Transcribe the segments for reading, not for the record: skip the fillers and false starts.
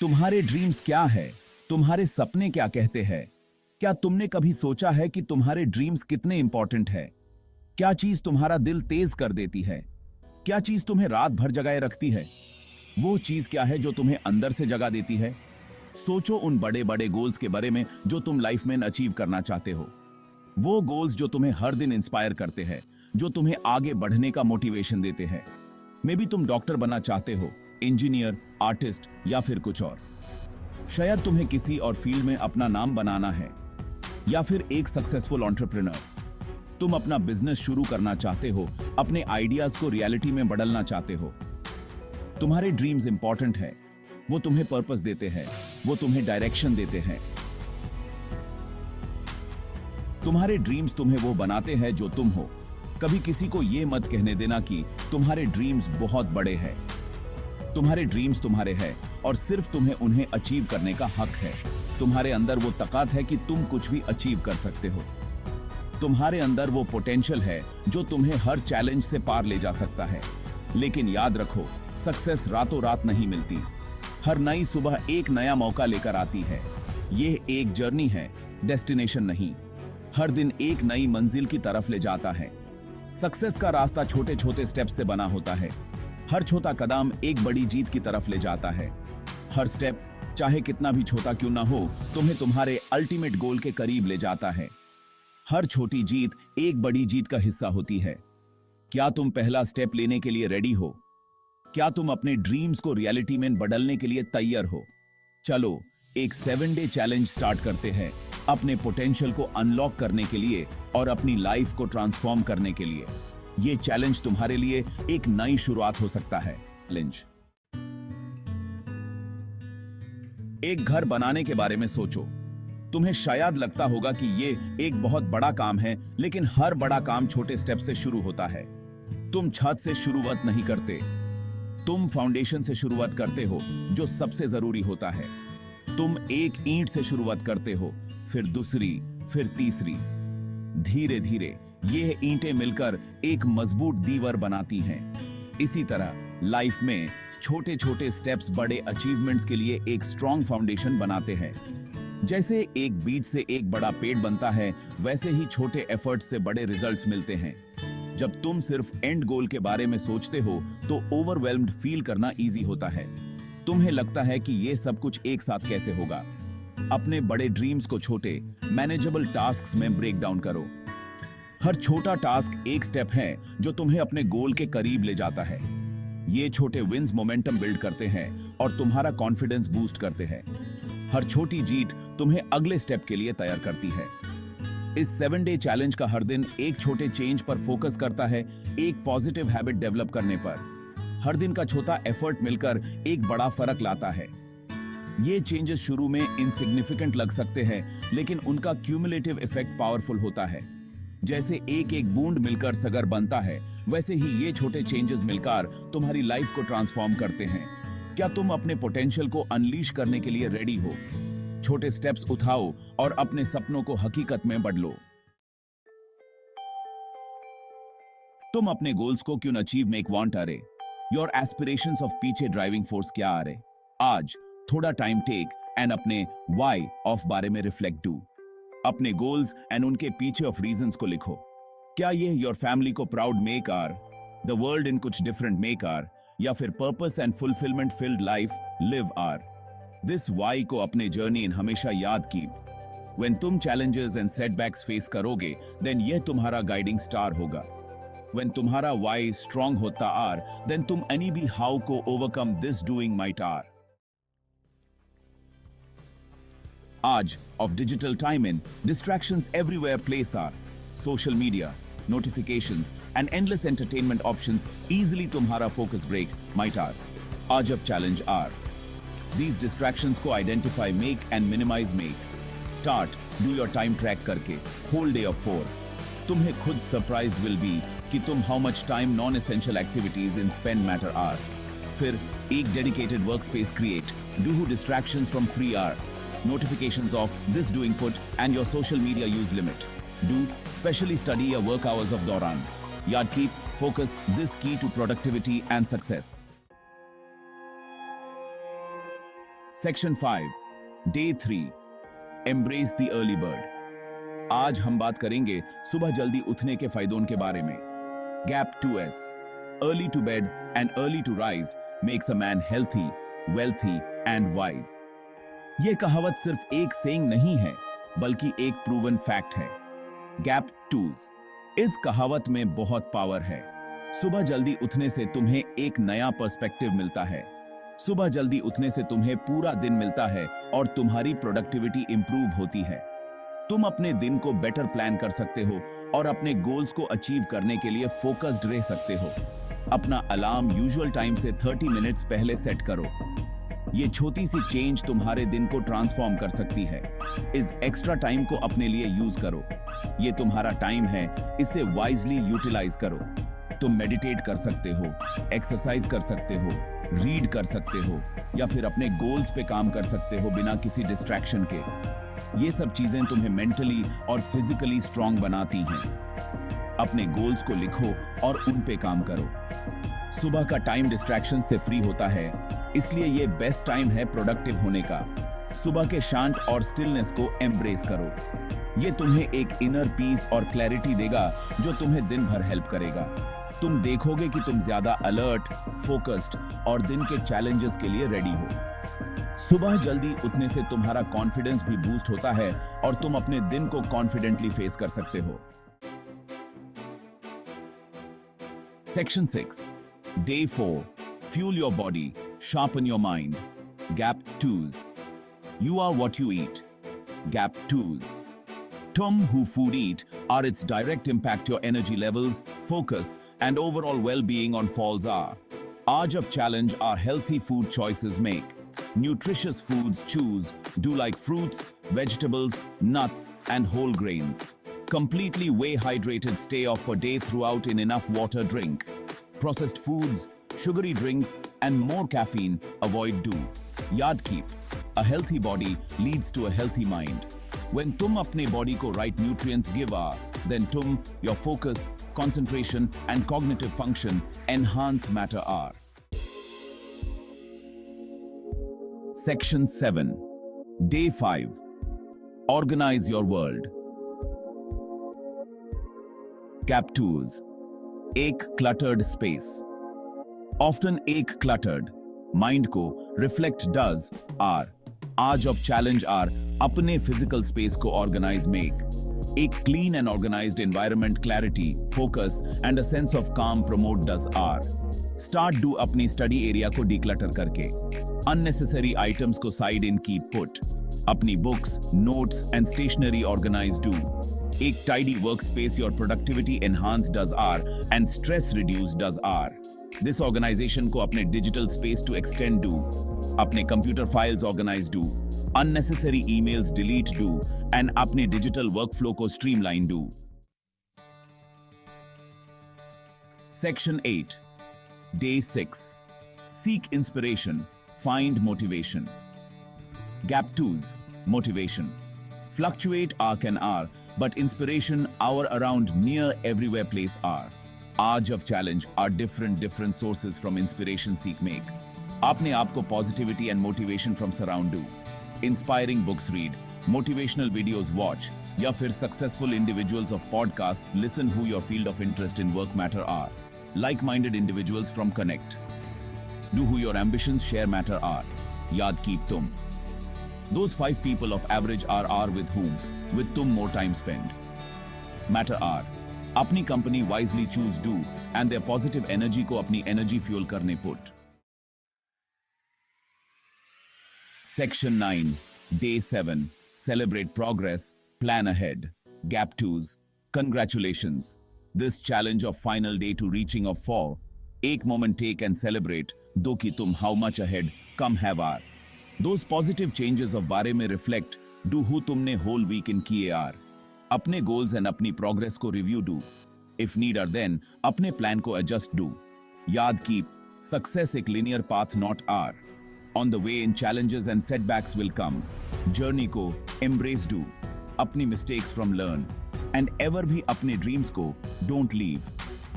तुम्हारे ड्रीम्स क्या है? तुम्हारे सपने क्या कहते हैं? क्या तुमने कभी सोचा है कि तुम्हारे ड्रीम्स कितने इंपॉर्टेंट है? क्या चीज तुम्हारा दिल तेज कर देती है? क्या चीज तुम्हें रात भर जगाए रखती है? वो चीज क्या है जो तुम्हें अंदर से जगा देती है? सोचो उन बड़े बड़े गोल्स के बारे में जो तुम लाइफ में अचीव करना चाहते हो। वो गोल्स जो तुम्हें हर दिन इंस्पायर करते हैं, जो तुम्हें आगे बढ़ने का मोटिवेशन देते हैं। मे बी तुम डॉक्टर बनना चाहते हो, इंजीनियर, आर्टिस्ट या फिर कुछ और। शायद तुम्हें किसी और फील्ड में अपना नाम बनाना है, या फिर एक सक्सेसफुल एंटरप्रेन्योर। तुम अपना बिजनेस शुरू करना चाहते हो, अपने आइडियाज को रियलिटी में बदलना चाहते हो। तुम्हारे ड्रीम्स इंपॉर्टेंट है। वो तुम्हें पर्पस देते हैं, वो तुम्हें डायरेक्शन देते हैं। तुम्हारे ड्रीम्स तुम्हें वो बनाते हैं जो तुम हो। कभी किसी को ये मत कहने देना कि तुम्हारे ड्रीम्स बहुत बड़े हैं। तुम्हारे ड्रीम्स तुम्हारे हैं और सिर्फ तुम्हें उन्हें अचीव करने का हक है। तुम्हारे अंदर वो ताकत है कि तुम कुछ भी अचीव कर सकते हो। तुम्हारे अंदर वो पोटेंशियल है जो तुम्हें हर चैलेंज से पार ले जा सकता है। लेकिन याद रखो, सक्सेस रातों रात नहीं मिलती। हर नई सुबह एक नया मौका लेकर आती है। ये एक जर्नी है, डेस्टिनेशन नहीं। हर दिन एक नई मंजिल की तरफ ले जाता है। सक्सेस का रास्ता छोटे छोटे स्टेप से बना होता है। हर छोटा कदम एक बड़ी जीत की तरफ ले जाता है। हर स्टेप, चाहे कितना भी छोटा क्यों ना हो, तुम्हें तुम्हारे अल्टीमेट गोल के करीब ले जाता है। हर छोटी जीत एक बड़ी जीत का हिस्सा होती है। क्या तुम पहला स्टेप लेने के लिए रेडी हो? क्या तुम अपने ड्रीम्स को रियलिटी में बदलने के लिए तैयार हो? चलो एक 7 डे चैलेंज स्टार्ट करते हैं, अपने पोटेंशियल को अनलॉक करने के लिए और अपनी लाइफ को ट्रांसफॉर्म करने के लिए। ये चैलेंज तुम्हारे लिए एक नई शुरुआत हो सकता है। चैलेंज। एक घर बनाने के बारे में सोचो। तुम्हें शायद लगता होगा कि ये एक बहुत बड़ा काम है, लेकिन हर बड़ा काम छोटे स्टेप से शुरू होता है। तुम छत से शुरुआत नहीं करते, तुम फाउंडेशन से शुरुआत करते हो, जो सबसे जरूरी होता है। तुम एक ईंट से शुरुआत करते हो, फिर दूसरी, फिर तीसरी। धीरे धीरे ये ईंटें मिलकर एक मजबूत दीवार बनाती हैं। इसी तरह लाइफ में छोटे छोटे स्टेप्स बड़े अचीवमेंट्स के लिए एक स्ट्रॉन्ग फाउंडेशन बनाते हैं। जैसे एक बीज से एक बड़ा पेड़ बनता है, वैसे ही छोटे एफर्ट्स से बड़े रिजल्ट्स मिलते हैं। जब तुम सिर्फ एंड गोल के बारे में सोचते हो तो ओवरवेल्म्ड फील करना इजी होता है। तुम्हें लगता है कि ये सब कुछ एक साथ कैसे होगा। अपने बड़े ड्रीम्स को छोटे मैनेजेबल टास्क्स में ब्रेक डाउन करो। हर छोटा टास्क एक स्टेप है जो तुम्हें अपने गोल के करीब ले जाता है। ये छोटे विंस मोमेंटम बिल्ड करते हैं और तुम्हारा कॉन्फिडेंस बूस्ट करते हैं। हर छोटी जीत तुम्हें अगले स्टेप के लिए तैयार करती है। इस 7 डे चैलेंज का हर दिन एक छोटे चेंज पर फोकस करता है, एक पॉजिटिव हैबिट डेवलप करने पर। हर दिन का छोटा एफर्ट मिलकर एक बड़ा फर्क लाता है। ये चेंजेस शुरू में इनसिग्निफिकेंट लग सकते हैं, लेकिन उनका क्यूमुलेटिव इफेक्ट पावरफुल होता है। जैसे एक एक बूंद मिलकर सागर बनता है, वैसे ही ये छोटे चेंजेस मिलकर तुम्हारी लाइफ को ट्रांसफॉर्म करते हैं। क्या तुम अपने पोटेंशियल को अनलीश करने के लिए रेडी हो? छोटे स्टेप्स उठाओ और अपने सपनों को हकीकत में बदलो। तुम अपने गोल्स को क्यों अचीव मेक वांट आ रहे? योर एस्पिरेशंस ऑफ पीछे ड्राइविंग फोर्स क्या आ रहे? आज थोड़ा टाइम टेक एंड अपने वाई ऑफ बारे में रिफ्लेक्ट डू। अपने गोल्स एंड उनके पीछे ऑफ रीजंस को लिखो। क्या ये योर फैमिली को proud make are, the world in कुछ डिफरेंट मेक आर, या फिर purpose and fulfilment filled life live are? This why को अपने जर्नी इन हमेशा याद कीप। व्हेन तुम चैलेंजेस एंड सेटबैक्स फेस करोगे, देन यह तुम्हारा गाइडिंग स्टार होगा। व्हेन तुम्हारा वाई स्ट्रांग होता आर, देन तुम एनी भी हाउ को overcome this doing might are. आज of digital time in, distractions everywhere place are. Social media, notifications and endless entertainment options easily तुम्हारा focus break might are. आज of challenge are. These distractions को identify, make and minimize make. Start, do your time track करके, whole day of 4. तुम्हें खुद surprised will be कि तुम how much time non-essential activities in spend matter are. फिर एक dedicated workspace create. Do distractions from free are. Notifications off, this doing put and your social media use limit. Do specially study your work hours of Doran. Yard keep, focus, this key to productivity and success. Section 5 day 3 embrace the early bird. आज हम बात करेंगे सुबह जल्दी उठने के फायदों के बारे में। Gap 2S early to bed and early to rise makes a man healthy, wealthy and wise. यह कहावत सिर्फ एक सेइंग नहीं है बल्कि एक प्रूवन फैक्ट है। गैप 2s इस कहावत में बहुत पावर है। सुबह जल्दी उठने से तुम्हें एक नया पर्सपेक्टिव मिलता है। सुबह जल्दी उठने से तुम्हें पूरा दिन मिलता है और तुम्हारी प्रोडक्टिविटी इंप्रूव होती है। तुम अपने दिन को बेटर प्लान कर सकते हो और अपने गोल्स को अचीव करने के लिए फोकस्ड रह सकते हो। अपना अलार्म यूजुअल टाइम से 30 मिनट्स पहले सेट करो। ये छोटी सी चेंज तुम्हारे दिन को ट्रांसफॉर्म कर सकती है। इस एक्स्ट्रा टाइम को अपने लिए यूज करो। ये तुम्हारा टाइम है, इसे वाइजली यूटिलाइज करो। तुम मेडिटेट कर सकते हो, एक्सरसाइज कर सकते हो, रीड कर सकते हो या फिर अपने गोल्स पे काम कर सकते हो बिना किसी डिस्ट्रैक्शन के। ये सब चीजें तुम्हें मेंटली और फिजिकली स्ट्रांग बनाती हैं। अपने गोल्स को लिखो और उन पे काम करो। सुबह का टाइम डिस्ट्रैक्शन से फ्री होता है, इसलिए ये बेस्ट टाइम है प्रोडक्टिव होने का। सुबह के शांत और स्टिलनेस को एम्ब्रेस करो। ये तुम्हें एक इनर पीस और क्लैरिटी देगा जो तुम्हें दिन भर हेल्प करेगा। तुम देखोगे कि तुम ज्यादा अलर्ट, फोकस्ड और दिन के चैलेंजेस के लिए रेडी हो। सुबह जल्दी उठने से तुम्हारा कॉन्फिडेंस भी बूस्ट होता है और तुम अपने दिन को कॉन्फिडेंटली फेस कर सकते हो। Section 6 day 4 fuel your body, sharpen your mind. Gap 2s you are what you eat. Gap 2s तुम who food eat are its direct impact your energy levels, focus and overall well-being on falls are. Aaj of challenge our healthy food choices make. Nutritious foods choose do like fruits, vegetables, nuts and whole grains. Completely way hydrated, stay off for day throughout in enough water, drink. Processed foods, sugary drinks and more caffeine avoid do. Yaad keep, a healthy body leads to a healthy mind. When तुम अपने body को right nutrients give then तुम, your focus, concentration and cognitive function enhance matter are. Section 7 Day 5 Organize your world. Gap 2s एक cluttered space. Often एक cluttered mind को reflect does are. आज of challenge are अपने physical space को organise make. एक clean and organised environment clarity, focus and a sense of calm promote does are. Start do अपनी study area को declutter करके। Unnecessary items को side in keep put. अपनी books, notes and stationery organise do. एक tidy work space your productivity enhance does are and stress reduce does are. This organisation को अपने digital space to extend do. अपने computer files organise do. Unnecessary emails delete do and अपने digital workflow को streamline do. Section 8 Day 6 Seek inspiration, find motivation. Gap 2s motivation fluctuate arc and hour, but inspiration hour around near everywhere place are. Aaj of challenge are different sources from inspiration seek make. अपने आप को positivity and motivation from surround do. Inspiring books read, motivational videos watch, या फिर successful individuals of podcasts listen who your field of interest in work matter are. Like-minded individuals from connect. Do who your ambitions share matter are. Yaad keep tum. Those 5 people of average are with whom, with tum more time spend. Matter are. अपनी company wisely choose do and their positive energy को अपनी energy fuel करने put. Section 9 Day 7 Celebrate progress, plan ahead. Gap 2s congratulations. This challenge of final day to reaching of 4. एक moment take and celebrate. दो कि तुम how much ahead come have are. Those positive changes of बारे में reflect do who तुमने whole week in किए are. अपने goals and अपनी progress को review do. If need are then अपने plan को adjust do. याद keep success एक linear path not are. On the way in challenges and setbacks will come. Journey को embrace do. अपनी mistakes from learn. And ever भी अपने dreams को don't leave.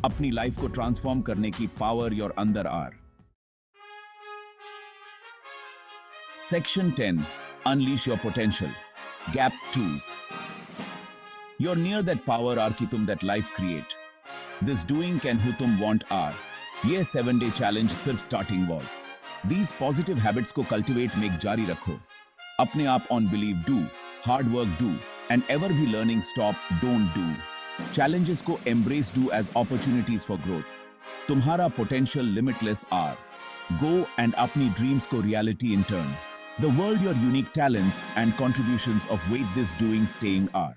अपनी life को transform करने की power your अंदर are. Section 10. Unleash your potential. Gap 2s. You're near that power hour ki tum that life create. This doing can who tum want are. ये 7-day challenge सिर्फ starting was. These positive habits को cultivate make जारी रखो. अपने आप on believe do, hard work do, and ever be learning stop don't do. Challenges को embrace do as opportunities for growth. तुम्हारा potential limitless are. Go and अपनी dreams को reality in turn. The world your unique talents and contributions of weight this doing staying are.